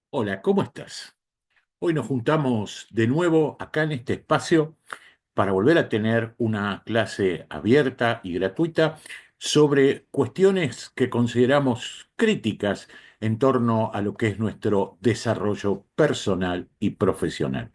Hola, ¿cómo estás? Hoy nos juntamos de nuevo acá en este espacio para volver a tener una clase abierta y gratuita sobre cuestiones que consideramos críticas en torno a lo que es nuestro desarrollo personal y profesional.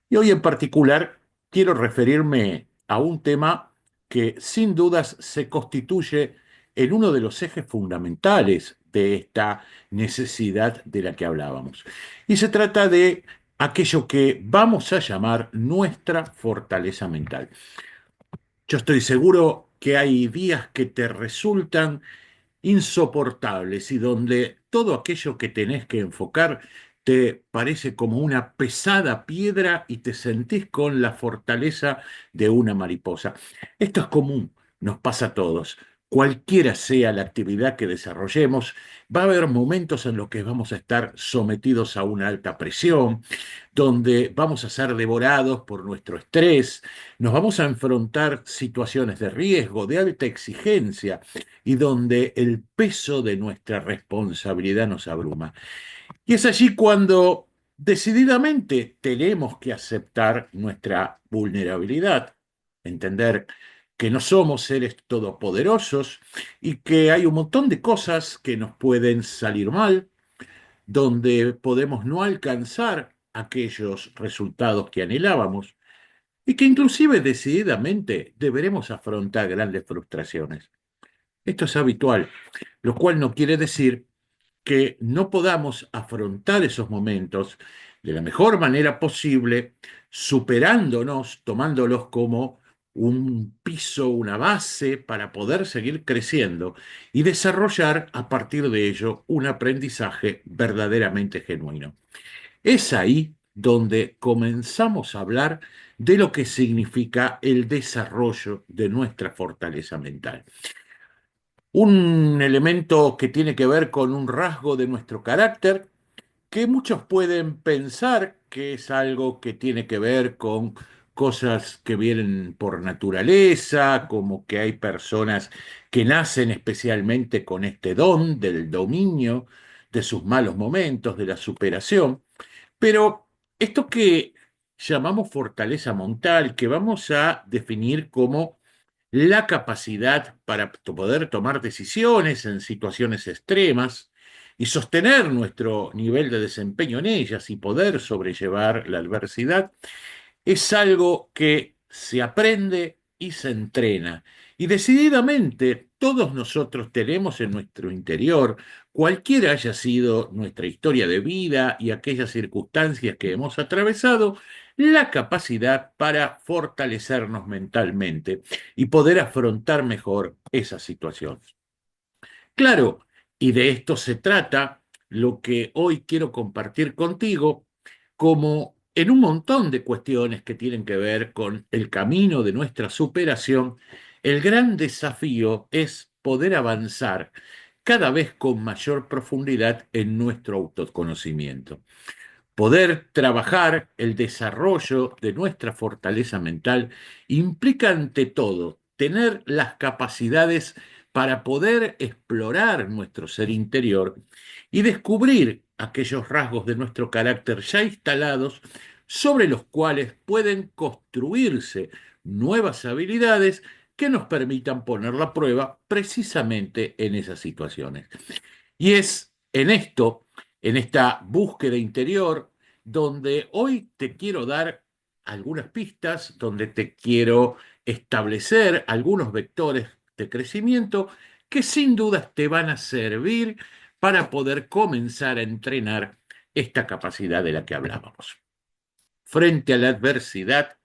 Y hoy en particular quiero referirme a un tema que sin dudas se constituye en uno de los ejes fundamentales de esta necesidad de la que hablábamos. Y se trata de aquello que vamos a llamar nuestra fortaleza mental. Yo estoy seguro que hay días que te resultan insoportables y donde todo aquello que tenés que enfocar te parece como una pesada piedra y te sentís con la fortaleza de una mariposa. Esto es común, nos pasa a todos. Cualquiera sea la actividad que desarrollemos, va a haber momentos en los que vamos a estar sometidos a una alta presión, donde vamos a ser devorados por nuestro estrés, nos vamos a enfrentar situaciones de riesgo, de alta exigencia, y donde el peso de nuestra responsabilidad nos abruma. Y es allí cuando decididamente tenemos que aceptar nuestra vulnerabilidad, entender que no somos seres todopoderosos y que hay un montón de cosas que nos pueden salir mal, donde podemos no alcanzar aquellos resultados que anhelábamos y que inclusive decididamente deberemos afrontar grandes frustraciones. Esto es habitual, lo cual no quiere decir que no podamos afrontar esos momentos de la mejor manera posible, superándonos, tomándolos como un piso, una base para poder seguir creciendo y desarrollar a partir de ello un aprendizaje verdaderamente genuino. Es ahí donde comenzamos a hablar de lo que significa el desarrollo de nuestra fortaleza mental. Un elemento que tiene que ver con un rasgo de nuestro carácter que muchos pueden pensar que es algo que tiene que ver con cosas que vienen por naturaleza, como que hay personas que nacen especialmente con este don del dominio de sus malos momentos, de la superación. Pero esto que llamamos fortaleza mental, que vamos a definir como la capacidad para poder tomar decisiones en situaciones extremas y sostener nuestro nivel de desempeño en ellas y poder sobrellevar la adversidad, es algo que se aprende y se entrena. Y decididamente todos nosotros tenemos en nuestro interior, cualquiera haya sido nuestra historia de vida y aquellas circunstancias que hemos atravesado, la capacidad para fortalecernos mentalmente y poder afrontar mejor esas situaciones. Claro, y de esto se trata lo que hoy quiero compartir contigo, como en un montón de cuestiones que tienen que ver con el camino de nuestra superación, el gran desafío es poder avanzar cada vez con mayor profundidad en nuestro autoconocimiento. Poder trabajar el desarrollo de nuestra fortaleza mental implica ante todo tener las capacidades para poder explorar nuestro ser interior y descubrir aquellos rasgos de nuestro carácter ya instalados sobre los cuales pueden construirse nuevas habilidades que nos permitan poner la prueba precisamente en esas situaciones. Y es en esto, en esta búsqueda interior, donde hoy te quiero dar algunas pistas, donde te quiero establecer algunos vectores de crecimiento que sin dudas te van a servir para poder comenzar a entrenar esta capacidad de la que hablábamos. Frente a la adversidad,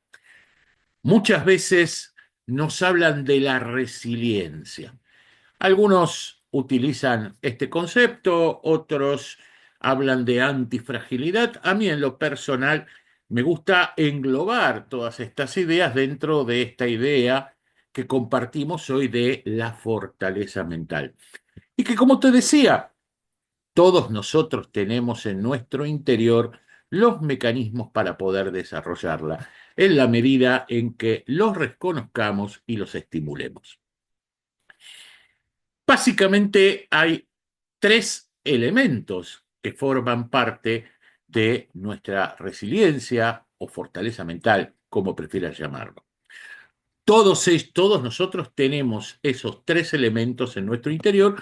muchas veces nos hablan de la resiliencia. Algunos utilizan este concepto, otros hablan de antifragilidad. A mí en lo personal me gusta englobar todas estas ideas dentro de esta idea que compartimos hoy de la fortaleza mental. Y que como te decía, todos nosotros tenemos en nuestro interior los mecanismos para poder desarrollarla, en la medida en que los reconozcamos y los estimulemos. Básicamente hay tres elementos que forman parte de nuestra resiliencia o fortaleza mental, como prefieras llamarlo. Todos nosotros tenemos esos tres elementos en nuestro interior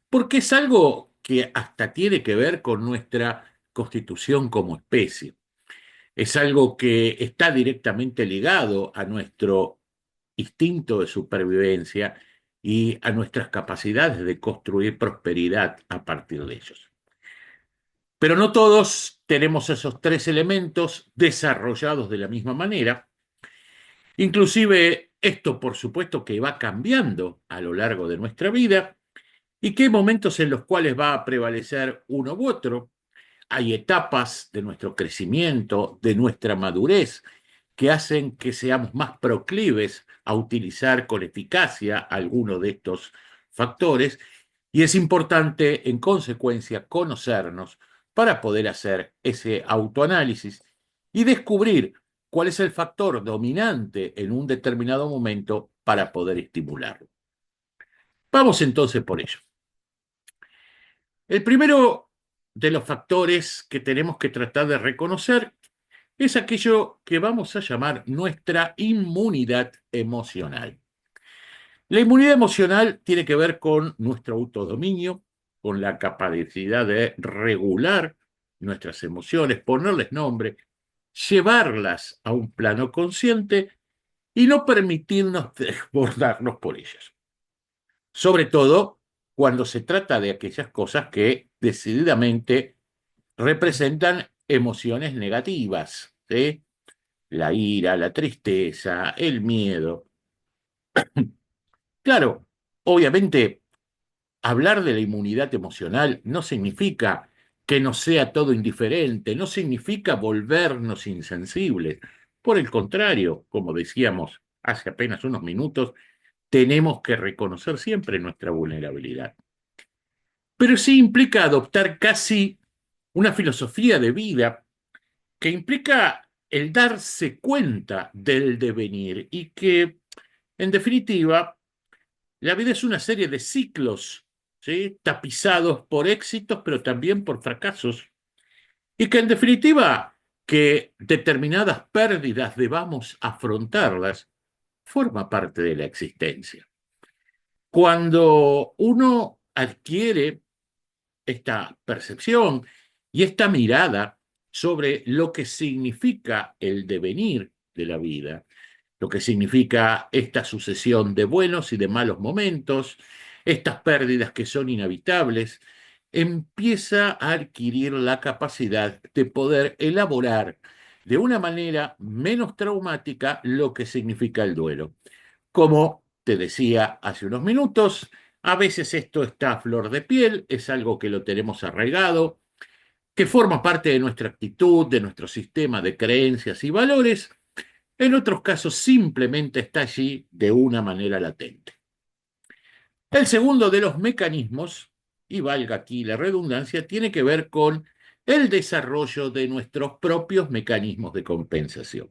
porque es algo que hasta tiene que ver con nuestra constitución como especie. Es algo que está directamente ligado a nuestro instinto de supervivencia y a nuestras capacidades de construir prosperidad a partir de ellos. Pero no todos tenemos esos tres elementos desarrollados de la misma manera. Inclusive esto, por supuesto, que va cambiando a lo largo de nuestra vida y que hay momentos en los cuales va a prevalecer uno u otro. Hay etapas de nuestro crecimiento, de nuestra madurez, que hacen que seamos más proclives a utilizar con eficacia alguno de estos factores y es importante, en consecuencia, conocernos para poder hacer ese autoanálisis y descubrir cuál es el factor dominante en un determinado momento para poder estimularlo. Vamos entonces por ello. El primero de los factores que tenemos que tratar de reconocer es aquello que vamos a llamar nuestra inmunidad emocional. La inmunidad emocional tiene que ver con nuestro autodominio, con la capacidad de regular nuestras emociones, ponerles nombre, llevarlas a un plano consciente y no permitirnos desbordarnos por ellas. Sobre todo cuando se trata de aquellas cosas que decididamente representan emociones negativas, ¿sí? La ira, la tristeza, el miedo. Claro, obviamente hablar de la inmunidad emocional no significa que nos sea todo indiferente, no significa volvernos insensibles. Por el contrario, como decíamos hace apenas unos minutos, tenemos que reconocer siempre nuestra vulnerabilidad. Pero sí implica adoptar casi una filosofía de vida que implica el darse cuenta del devenir y que, en definitiva, la vida es una serie de ciclos, ¿sí? Tapizados por éxitos, pero también por fracasos, y que, en definitiva, que determinadas pérdidas debamos afrontarlas, forma parte de la existencia. Cuando uno adquiere esta percepción y esta mirada sobre lo que significa el devenir de la vida, lo que significa esta sucesión de buenos y de malos momentos, estas pérdidas que son inevitables, empieza a adquirir la capacidad de poder elaborar de una manera menos traumática lo que significa el duelo. Como te decía hace unos minutos, a veces esto está a flor de piel, es algo que lo tenemos arraigado, que forma parte de nuestra actitud, de nuestro sistema de creencias y valores. En otros casos simplemente está allí de una manera latente. El segundo de los mecanismos, y valga aquí la redundancia, tiene que ver con el desarrollo de nuestros propios mecanismos de compensación.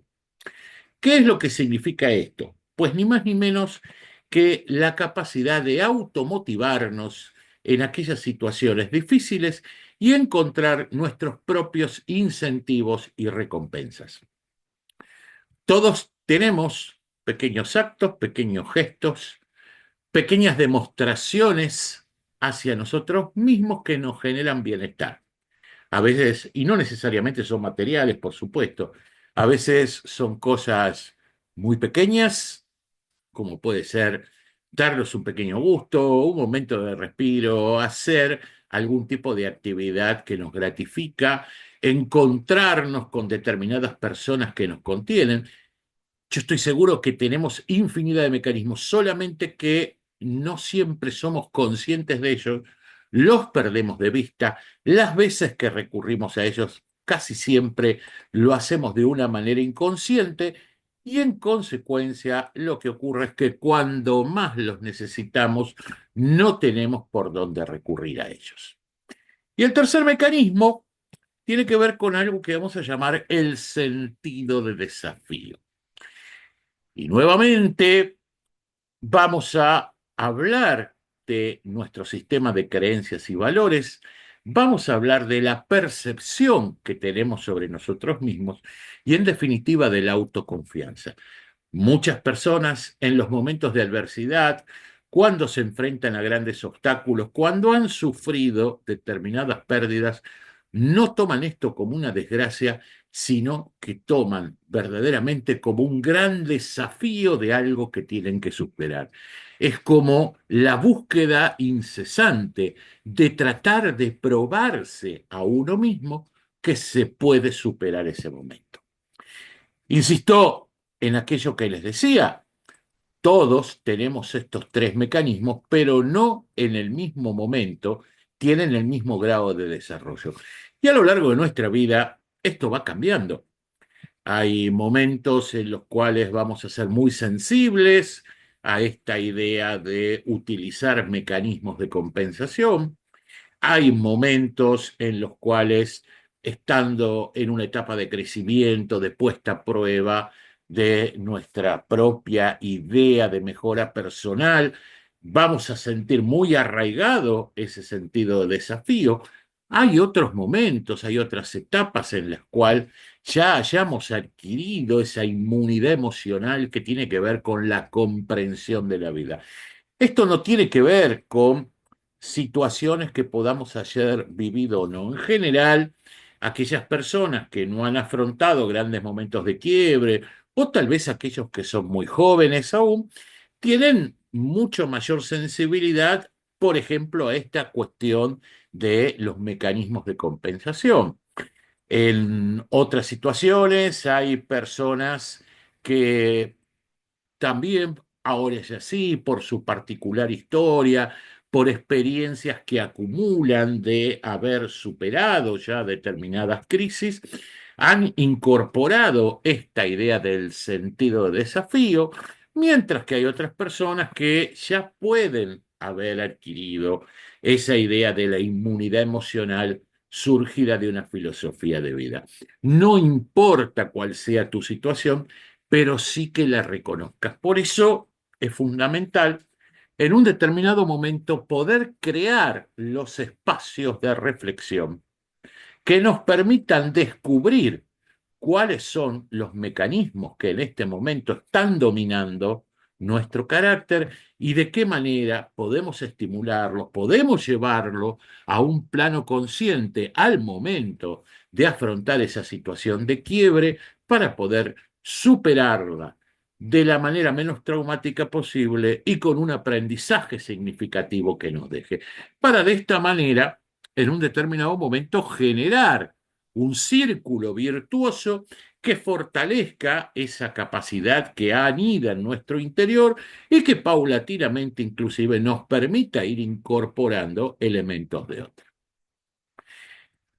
¿Qué es lo que significa esto? Pues ni más ni menos que la capacidad de automotivarnos en aquellas situaciones difíciles y encontrar nuestros propios incentivos y recompensas. Todos tenemos pequeños actos, pequeños gestos, pequeñas demostraciones hacia nosotros mismos que nos generan bienestar. A veces, y no necesariamente son materiales, por supuesto, a veces son cosas muy pequeñas, como puede ser darnos un pequeño gusto, un momento de respiro, hacer algún tipo de actividad que nos gratifica, encontrarnos con determinadas personas que nos contienen. Yo estoy seguro que tenemos infinidad de mecanismos, solamente que no siempre somos conscientes de ellos, los perdemos de vista, las veces que recurrimos a ellos casi siempre lo hacemos de una manera inconsciente y en consecuencia lo que ocurre es que cuando más los necesitamos no tenemos por dónde recurrir a ellos. Y el tercer mecanismo tiene que ver con algo que vamos a llamar el sentido de desafío. Y nuevamente vamos a hablar de nuestro sistema de creencias y valores, Vamos a hablar de la percepción que tenemos sobre nosotros mismos y, en definitiva, de la autoconfianza. Muchas personas en los momentos de adversidad, cuando se enfrentan a grandes obstáculos, cuando han sufrido determinadas pérdidas, no toman esto como una desgracia, sino que toman verdaderamente como un gran desafío de algo que tienen que superar. Es como la búsqueda incesante de tratar de probarse a uno mismo que se puede superar ese momento. Insisto en aquello que les decía, todos tenemos estos tres mecanismos, pero no en el mismo momento tienen el mismo grado de desarrollo. Y a lo largo de nuestra vida esto va cambiando. Hay momentos en los cuales vamos a ser muy sensibles a esta idea de utilizar mecanismos de compensación. Hay momentos en los cuales, estando en una etapa de crecimiento, de puesta a prueba de nuestra propia idea de mejora personal, vamos a sentir muy arraigado ese sentido de desafío. Hay otros momentos, hay otras etapas en las cuales ya hayamos adquirido esa inmunidad emocional que tiene que ver con la comprensión de la vida. Esto no tiene que ver con situaciones que podamos haber vivido o no. En general, aquellas personas que no han afrontado grandes momentos de quiebre, o tal vez aquellos que son muy jóvenes aún, tienen mucho mayor sensibilidad, por ejemplo, a esta cuestión de los mecanismos de compensación. En otras situaciones hay personas que también ahora es así, por su particular historia, por experiencias que acumulan de haber superado ya determinadas crisis, han incorporado esta idea del sentido de desafío, mientras que hay otras personas que ya pueden haber adquirido esa idea de la inmunidad emocional surgida de una filosofía de vida. No importa cuál sea tu situación, pero sí que la reconozcas. Por eso es fundamental en un determinado momento poder crear los espacios de reflexión que nos permitan descubrir cuáles son los mecanismos que en este momento están dominando nuestro carácter y de qué manera podemos estimularlos, podemos llevarlo a un plano consciente al momento de afrontar esa situación de quiebre para poder superarla de la manera menos traumática posible y con un aprendizaje significativo que nos deje. Para de esta manera, en un determinado momento, generar un círculo virtuoso que fortalezca esa capacidad que anida en nuestro interior y que paulatinamente inclusive nos permita ir incorporando elementos de otro.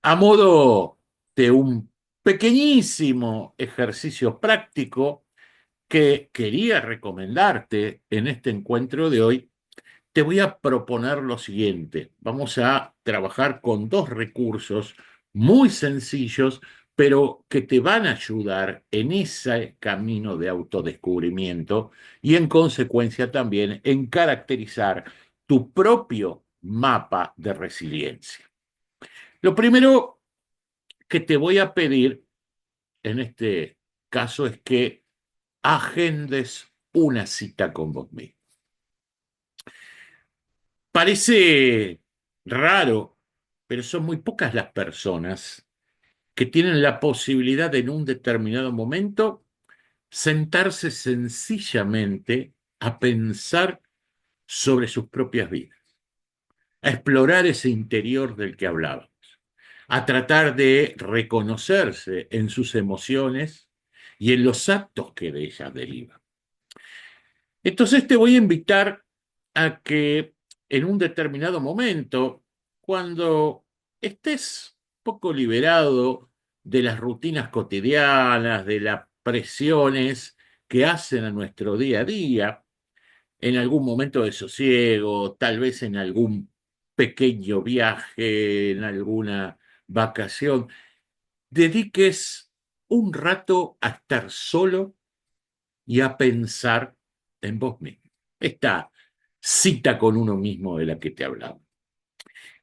A modo de un pequeñísimo ejercicio práctico que quería recomendarte en este encuentro de hoy, te voy a proponer lo siguiente. Vamos a trabajar con dos recursos muy sencillos, pero que te van a ayudar en ese camino de autodescubrimiento y en consecuencia también en caracterizar tu propio mapa de resiliencia. Lo primero que te voy a pedir en este caso es que agendes una cita con vos mismo. Parece raro, pero son muy pocas las personas que tienen la posibilidad de en un determinado momento sentarse sencillamente a pensar sobre sus propias vidas, a explorar ese interior del que hablaba, a tratar de reconocerse en sus emociones y en los actos que de ellas derivan. Entonces te voy a invitar a que en un determinado momento, cuando estés poco liberado de las rutinas cotidianas, de las presiones que hacen a nuestro día a día, en algún momento de sosiego, tal vez en algún pequeño viaje, en alguna vacación, dediques un rato a estar solo y a pensar en vos mismo. Esta cita con uno mismo de la que te hablaba.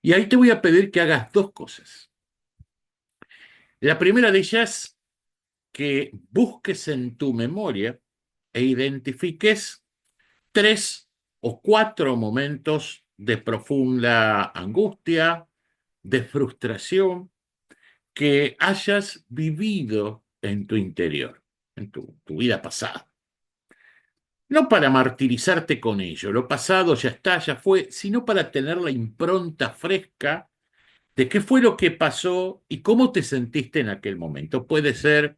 Y ahí te voy a pedir que hagas dos cosas. La primera de ellas, que busques en tu memoria e identifiques 3 o 4 momentos de profunda angustia, de frustración, que hayas vivido en tu interior, en tu vida pasada. No para martirizarte con ello, lo pasado ya está, ya fue, sino para tener la impronta fresca de qué fue lo que pasó y cómo te sentiste en aquel momento. Puede ser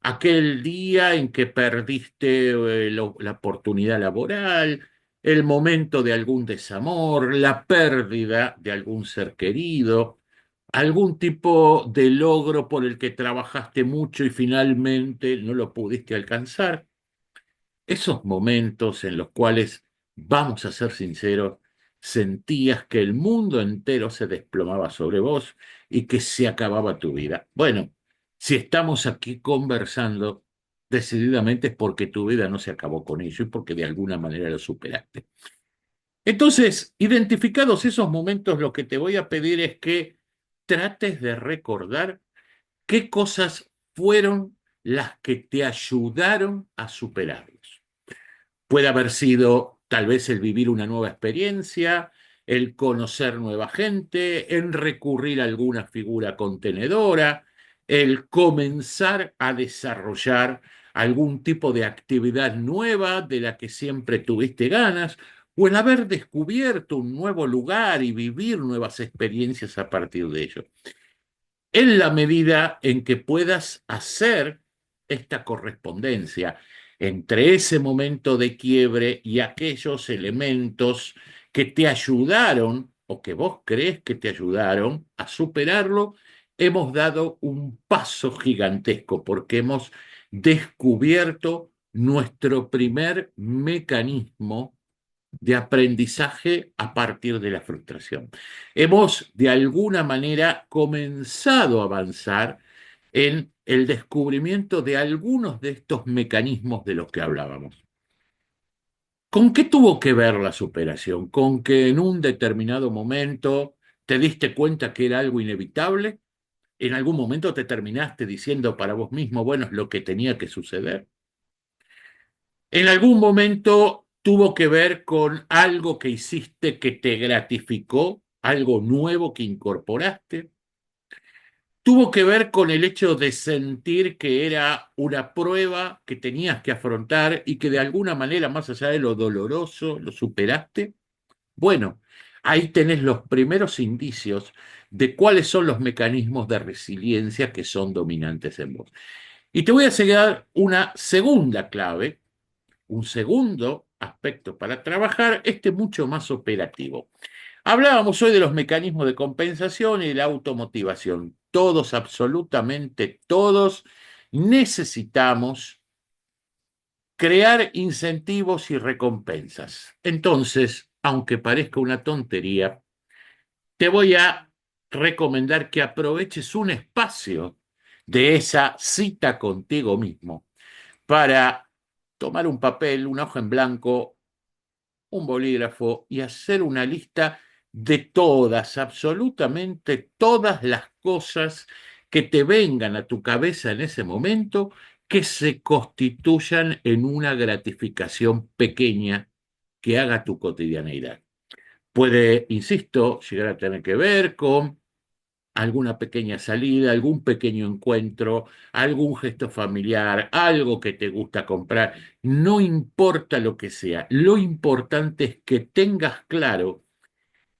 aquel día en que perdiste la oportunidad laboral, el momento de algún desamor, la pérdida de algún ser querido, algún tipo de logro por el que trabajaste mucho y finalmente no lo pudiste alcanzar. Esos momentos en los cuales, vamos a ser sinceros, sentías que el mundo entero se desplomaba sobre vos y que se acababa tu vida. Bueno, si estamos aquí conversando, decididamente es porque tu vida no se acabó con ello y porque de alguna manera lo superaste. Entonces, identificados esos momentos, lo que te voy a pedir es que trates de recordar qué cosas fueron las que te ayudaron a superarlos. Puede haber sido tal vez el vivir una nueva experiencia, el conocer nueva gente, el recurrir a alguna figura contenedora, el comenzar a desarrollar algún tipo de actividad nueva de la que siempre tuviste ganas, o el haber descubierto un nuevo lugar y vivir nuevas experiencias a partir de ello. En la medida en que puedas hacer esta correspondencia entre ese momento de quiebre y aquellos elementos que te ayudaron o que vos crees que te ayudaron a superarlo, hemos dado un paso gigantesco porque hemos descubierto nuestro primer mecanismo de aprendizaje a partir de la frustración. Hemos, de alguna manera, comenzado a avanzar en el descubrimiento de algunos de estos mecanismos de los que hablábamos. ¿Con qué tuvo que ver la superación? ¿Con que en un determinado momento te diste cuenta que era algo inevitable? ¿En algún momento te terminaste diciendo para vos mismo, bueno, es lo que tenía que suceder? ¿En algún momento tuvo que ver con algo que hiciste que te gratificó, algo nuevo que incorporaste? ¿Tuvo que ver con el hecho de sentir que era una prueba que tenías que afrontar y que de alguna manera, más allá de lo doloroso, lo superaste? Bueno, ahí tenés los primeros indicios de cuáles son los mecanismos de resiliencia que son dominantes en vos. Y te voy a enseñar una segunda clave, un segundo aspecto para trabajar, este mucho más operativo. Hablábamos hoy de los mecanismos de compensación y la automotivación. Todos, absolutamente todos, necesitamos crear incentivos y recompensas. Entonces, aunque parezca una tontería, te voy a recomendar que aproveches un espacio de esa cita contigo mismo para tomar un papel, una hoja en blanco, un bolígrafo y hacer una lista de todas, absolutamente todas las cosas que te vengan a tu cabeza en ese momento que se constituyan en una gratificación pequeña que haga tu cotidianeidad. Puede, insisto, llegar a tener que ver con alguna pequeña salida, algún pequeño encuentro, algún gesto familiar, algo que te gusta comprar, no importa lo que sea, lo importante es que tengas claro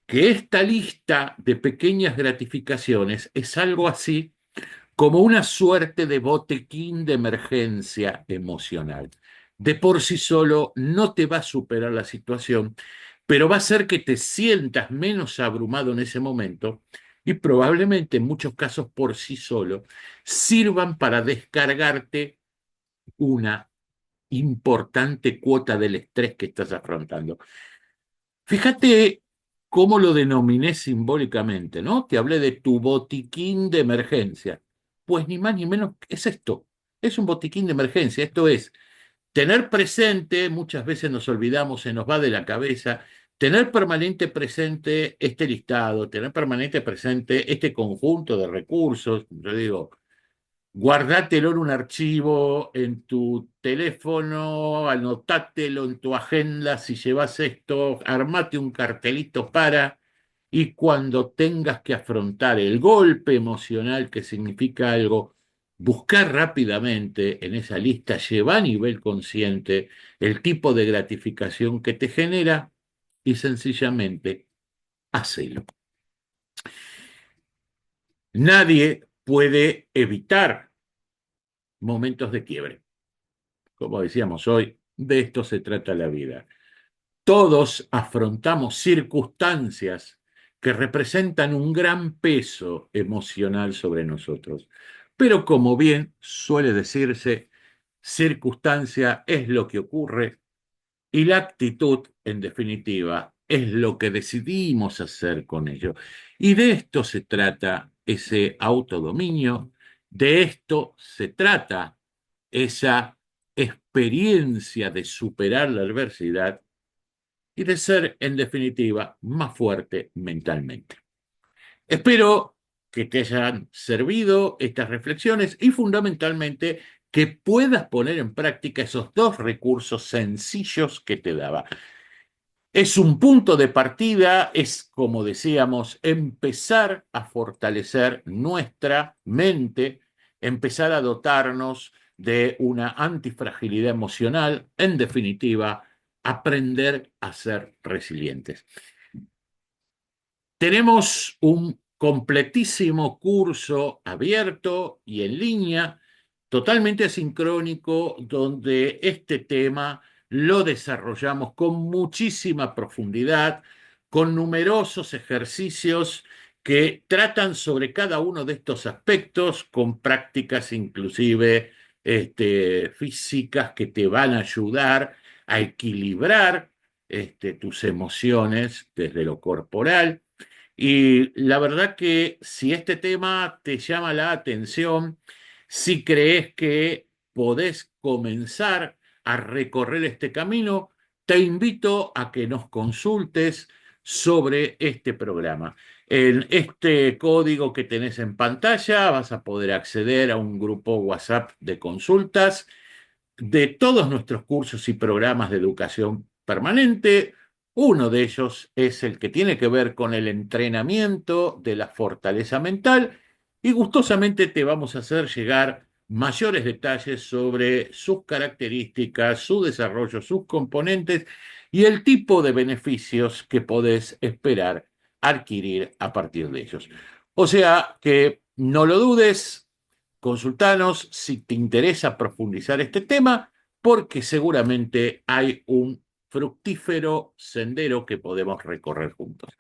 que esta lista de pequeñas gratificaciones es algo así como una suerte de botequín de emergencia emocional. De por sí solo no te va a superar la situación, pero va a hacer que te sientas menos abrumado en ese momento y probablemente en muchos casos por sí solo sirvan para descargarte una importante cuota del estrés que estás afrontando. Fíjate cómo lo denominé simbólicamente, ¿no? Te hablé de tu botiquín de emergencia. Pues ni más ni menos es esto. Es un botiquín de emergencia. Esto es tener presente, muchas veces nos olvidamos, se nos va de la cabeza, tener permanente presente este listado, tener permanente presente este conjunto de recursos, yo digo, guardátelo en un archivo, en tu teléfono, anotátelo en tu agenda, si llevas esto, armate un cartelito para, y cuando tengas que afrontar el golpe emocional que significa algo, buscar rápidamente en esa lista, lleva a nivel consciente el tipo de gratificación que te genera y sencillamente hacelo. Nadie puede evitar momentos de quiebre. Como decíamos hoy, de esto se trata la vida. Todos afrontamos circunstancias que representan un gran peso emocional sobre nosotros. Pero como bien suele decirse, circunstancia es lo que ocurre y la actitud, en definitiva, es lo que decidimos hacer con ello. Y de esto se trata ese autodominio, de esto se trata esa experiencia de superar la adversidad y de ser, en definitiva, más fuerte mentalmente. Espero que te hayan servido estas reflexiones y fundamentalmente que puedas poner en práctica esos dos recursos sencillos que te daba. Es un punto de partida, es, como decíamos, empezar a fortalecer nuestra mente, empezar a dotarnos de una antifragilidad emocional, en definitiva, aprender a ser resilientes. Tenemos un completísimo curso abierto y en línea, totalmente asincrónico, donde este tema lo desarrollamos con muchísima profundidad, con numerosos ejercicios que tratan sobre cada uno de estos aspectos, con prácticas inclusive físicas que te van a ayudar a equilibrar tus emociones desde lo corporal. Y la verdad que si este tema te llama la atención, si crees que podés comenzar a recorrer este camino, te invito a que nos consultes sobre este programa. En este código que tenés en pantalla vas a poder acceder a un grupo WhatsApp de consultas de todos nuestros cursos y programas de educación permanente. Uno de ellos es el que tiene que ver con el entrenamiento de la fortaleza mental y gustosamente te vamos a hacer llegar mayores detalles sobre sus características, su desarrollo, sus componentes y el tipo de beneficios que podés esperar adquirir a partir de ellos. O sea que no lo dudes, consultanos si te interesa profundizar este tema, porque seguramente hay un fructífero sendero que podemos recorrer juntos.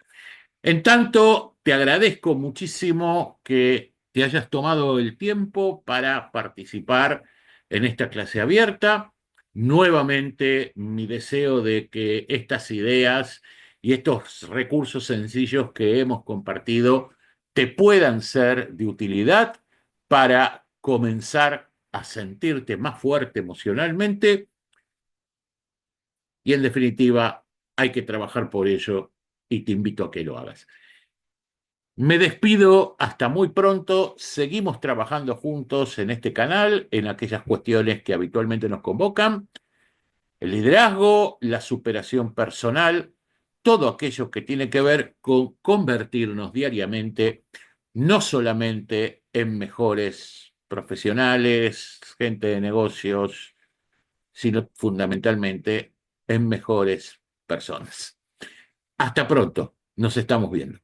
En tanto, te agradezco muchísimo que te hayas tomado el tiempo para participar en esta clase abierta. Nuevamente, mi deseo de que estas ideas y estos recursos sencillos que hemos compartido te puedan ser de utilidad para comenzar a sentirte más fuerte emocionalmente y, en definitiva, hay que trabajar por ello y te invito a que lo hagas. Me despido, hasta muy pronto. Seguimos trabajando juntos en este canal, en aquellas cuestiones que habitualmente nos convocan: el liderazgo, la superación personal, todo aquello que tiene que ver con convertirnos diariamente, no solamente en mejores profesionales, gente de negocios, sino fundamentalmente en mejores personas. Hasta pronto, nos estamos viendo.